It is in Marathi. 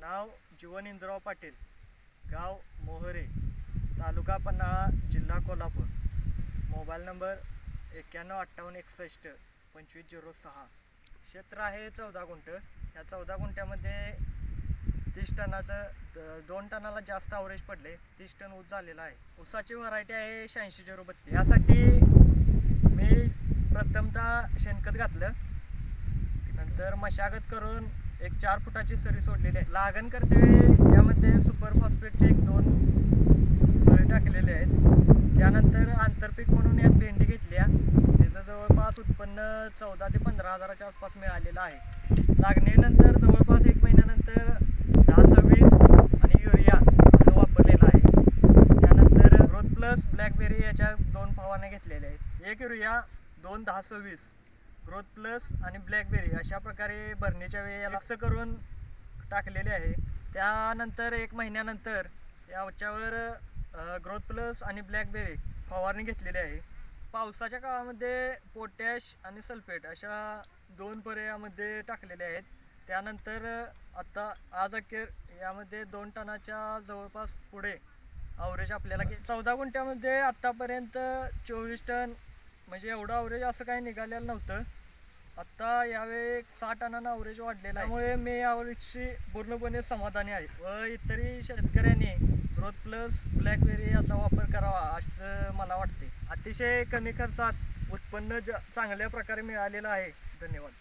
नाव जीवन इंद्रराव पाटील, गाव मोहरे, तालुका पन्हाळा, जिल्हा कोल्हापूर. Mobile number 9158612506. क्षेत्र आहे 14 गुंठ. या 14 गुंठ्यामध्ये 30 टनाचं 2 टनाला जास्त ॲव्हरेज पडले. 30 टन ऊस झालेला आहे. ऊसाची व्हरायटी आहे 8602. यासाठी मी प्रथमतः शेणखत घातलं, नंतर मशागत करून एक 4 फुटाची सरी सोडलेली आहे. लागण करतेवेळी यामध्ये सुपर फॉस्फेटचे 1-2 बळी टाकलेले आहेत. त्यानंतर आंतरपीक म्हणून यात भेंडी घेतली आहे. त्याचं जवळपास उत्पन्न 14 ते 15 हजाराच्या आसपास मिळालेलं आहे. लागणीनंतर जवळपास 1 महिन्यानंतर 10-26 आणि युरिया असं वापरलेलं आहे. त्यानंतर ग्रोथ प्लस ब्लॅकबेरी याच्या 2 फवारण्या घेतलेल्या आहेत. 1 युरिया, 2 10-26, ग्रोथ प्लस आणि ब्लॅकबेरी अशा प्रकारे भरणीच्या वेळी याला मिक्स करून टाकलेले आहे. त्यानंतर 1 महिन्यानंतर याच्यावर ग्रोथ प्लस आणि ब्लॅकबेरी फवारणी घेतलेली आहे. पावसाच्या काळामध्ये पोटॅश आणि सल्फेट अशा 2 परे यामध्ये टाकलेले आहेत. त्यानंतर आता आज अखेर यामध्ये 2 टनाच्या जवळपास पुढे ॲव्हरेज आपल्याला 14 गुंठ्यामध्ये आत्तापर्यंत 24 टन म्हणजे एवढं ॲव्हरेज असं काही निघालेलं नव्हतं. आत्ता यावेळी 6 टनांना ॲव्हरेज वाढलेला आहे. त्यामुळे मी यावर्षी पूर्णपणे समाधानी आहे व इतरही शेतकऱ्यांनी ग्रोथ प्लस ब्लॅकबेरी याचा वापर करावा असं मला वाटते. अतिशय कमी खर्चात उत्पन्न चांगल्या प्रकारे मिळालेलं आहे. धन्यवाद.